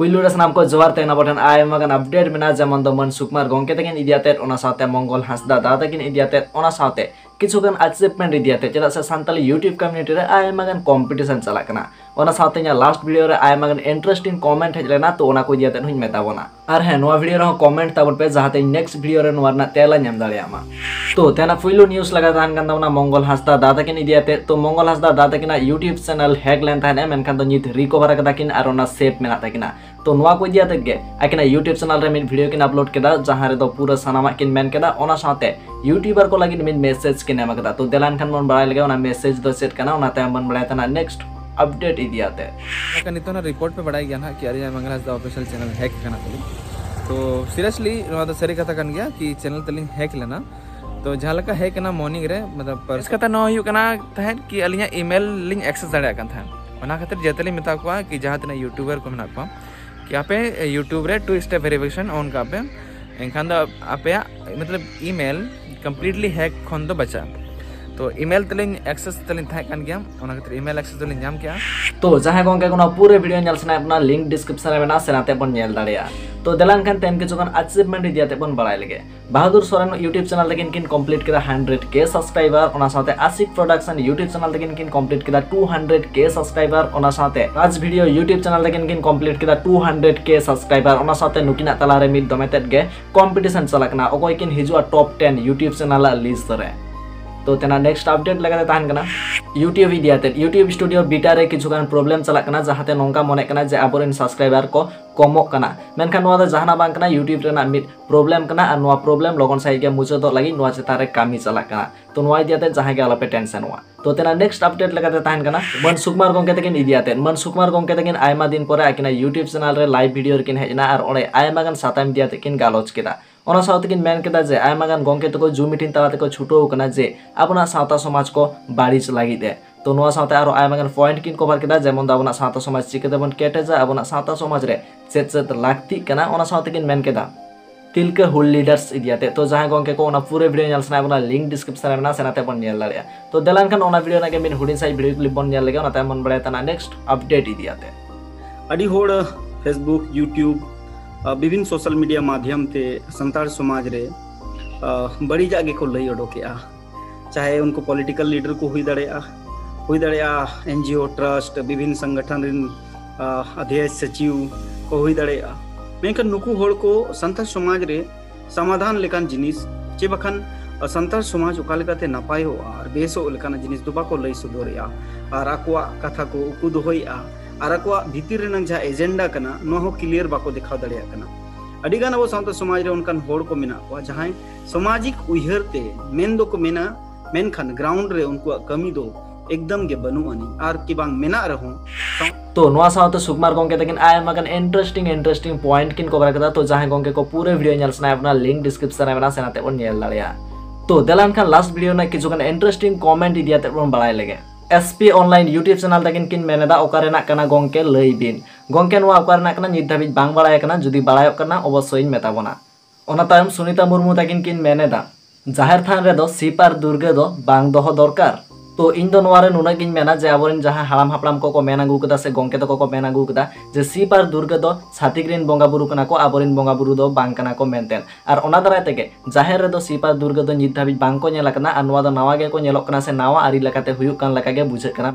पुइलु रे सानाम को जोहार तेना बटन आयमा गान अपडेट मेना जेमन दो मन सुकुमार गोंके तकिन इदियाते ओना साथे मंगल हांसदा दा तकिन इदियाते ओना साथे किछुगान अचीवमेंट इदियाते चेदा से सान्ताली यूट्यूब कम्युनिटी रे आयमा गान कॉम्पिटिशन चला कना ओना साथे nya लास्ट वीडियो रे आयमा गान इंटरेस्टिंग कमेंट हेज लेना तो ओना को इदियाते हुई मेता बोना आर हे नोवा वीडियो रे कमेंट ताबन पे जहाते नेक्स्ट वीडियो रे नोवा ना तेला ᱧᱟᱢ दाड़ियामा तो तेना पुइलु न्यूज़ लगा तान गन दावना मंगल हांसदा दा तकिन इदियाते तो मंगल हांसदा दा तकिना यूट्यूब चैनल हैक लेन थाने मेनखान दो नित रिकवर कदाकिन आर ओना सेफ मेना तकिना तो नोवा को इदियाते गे आकिना यूट्यूब चैनल रे मिन वीडियो किन अपलोड केदा जहां रे दो पूरा सनामा किन मेन केदा ओना साथे यूट्यूबर को लगिन मिन मैसेज किन एमा केदा तो देलान खान मन बड़ाय लगे ओना मैसेज दो सेट कना ओना ते मन बड़ाय तना नेक्स्ट अपडेट इदियाते का नितो ना रिपोर्ट पे बढ़ाई गया ना कि अरे मंगल हांसदा ऑफिशियल चैनल हैक करना तो सीरियसली नोवा तो सरी कथा कन गया कि चैनल तलिंग हैक लेना तो जहां लका हैक ना मॉर्निंग रे मतलब पर कथा न हुई कना तहन कि अलिया ईमेल लिंक एक्सेस दाड़ा कन था ओना खातिर जेतली मेता को कि जहां तना यूट्यूबर को मेना को कि आपे यूट्यूब रे 2 स्टेप वेरिफिकेशन ऑन का पे एनखान द आपे मतलब ईमेल कंप्लीटली हैक खन दो बचा तो ईमेल तलिंग एक्सेस तलिंग था कन गया ओना खातिर ईमेल एक्सेस तलिंग नाम क्या तो जहां गोंके कोना पूरे वीडियो नेल सना अपना लिंक डिस्क्रिप्शन रे मेना सेनाते बन नेल दाड़िया तो देलान खान तेन के जोगन अचीवमेंट इदियाते बन बड़ाय लगे बहादुर सोरेन यूट्यूब चैनल लेकिन किन कंप्लीट केदा 100k सब्सक्राइबर ओना साथे आशिक प्रोडक्शन यूट्यूब चैनल लेकिन किन कंप्लीट केदा 200k सब्सक्राइबर ओना साथे राज वीडियो यूट्यूब चैनल लेकिन किन कंप्लीट केदा 200k सब्सक्राइबर ओना साथे नुकिना तला रे मिद दोमेतेत गे कंपटीशन चलाकना ओकोय किन हिजुआ टॉप 10 यूट्यूब चैनल लिस्ट रे तो तेना नेक्स्ट अपडेट लगाते ताहन कना यूट्यूब इदियाते यूट्यूब स्टूडियो बीटा रे किछुगान प्रॉब्लम चला कना जहाते नोंका मने कना जे आबोरेन सब्सक्राइबर को कमो कना मेनखान नोवा द जहाना बांग कना यूट्यूब रेना मिड प्रॉब्लम कना आ नोवा प्रॉब्लम लगन साइ के मुचो दो लागि नोवा चेता रे कामी चला कना तो नोवा इदियाते जहां के आलापे टेंशन हुआ तो तेना नेक्स्ट अपडेट लगाते ताहन कना मन सुकुमार गोंके तकिन इदियाते मन सुकुमार गोंके तकिन आयमा दिन परे आकिना यूट्यूब चैनल रे लाइव वीडियो रे किन हेजना आर ओरे आयमा गान साताम दियाते किन गालोच केदा ओना साउथ किन मेन केदा जे आयमा गान गोंके तको जूम मीटिंग तालाते को छुटो कना जे अपना सावता समाज को बाड़ीच लागि दे तो नोवा सावते आरो आयमा गान पॉइंट किन कवर केदा जेमन दा अपना सावता समाज चिकेते बन केटे जा अपना सावता समाज रे चेत लागती कना ओना सावते किन मेन केदा तिलके हुल लीडर्स इदियाते तो जहां गोंके को ओना पूरे वीडियो नेल सना अपना लिंक डिस्क्रिप्शन रे मेना सेनाते बन नेल दाड़िया तो देलान खान ओना वीडियो नाके मिन हुडिन साइ वीडियो क्लिप बन नेल लगे ओना ते मन बड़ाय तना नेक्स्ट अपडेट इदियाते अडी होड़ फेसबुक यूट्यूब विभिन्न सोशल मीडिया माध्यम ते संताल समाज रे बड़ी जागे को लई ओडोकेआ चाहे उनको पॉलिटिकल लीडर को हुई दड़िया एनजीओ ट्रस्ट विभिन्न संगठन रिन अध्यक्ष सचिव को हुई दड़िया मेनखान नुकु होड़ को संताल समाज रे समाधान लेकान जिनिस चे बखान संताल समाज ओका लेकाते नापाय हो और बेसो लेकान जिनिस दुबा को लई सुदोरिया और आकुआ कथा को उकु दोहइआ और आकुआ भीतर रेन जहाँ एजेंडा कना नो हो क्लियर बाको दिखाव दड़िया कना अडिगान अब सावता समाज रे उनकान होड़ को मेना को जहाँ सामाजिक उयहर ते मेन दो को मेना मेनखान ग्राउंड रे उनको कमी दो एकदम गे बनु अनि आर कि बांग मेना रहो तो नोआ सावते सुकुमार गोंके तकिन आयमा गान इंटरेस्टिंग पॉइंट किन कवर कदा तो जहां गोंके को पूरे वीडियो नेल सना अपना लिंक डिस्क्रिप्शन रे मेना सेनाते बन नेल दाड़िया तो देलान खान लास्ट वीडियो ना किछुगान इंटरेस्टिंग कमेंट इदियाते बन बड़ाय लगे एसपी ऑनलाइन यूट्यूब चैनल तकिन किन मेनेदा ओकारेना कना गोंके लई बिन गोंके नोआ ओकारेना कना नित धाबिज बांग बड़ाय कना जुदी बड़ाय कना अवश्य मेता बना ओना तायम सुनीता मुर्मू तकिन किन मेनेदा जाहेर थान रे दो सीपार दुर्गे दो बांग दोहो दरकार तो इन दो नोआरे नुना गिन मेना जे आबोरेन जहां हाड़ाम हापड़ाम को मेन आगु कदा से गोंके तको को मेन आगु कदा जे सीपार दुर्गे दो छातिग्रिन बंगा बुरु कना को आबोरेन बंगा बुरु दो बांग कना को मेनतेन आर ओना दाराय तेगे जाहेर रे दो सीपार दुर्गे दो नित धाबिज बांग को नेला कना आर नोआ दो नावा गे को नेलोक कना से नावा आरी लेकाते हुयुक कान लेका गे बुझे कना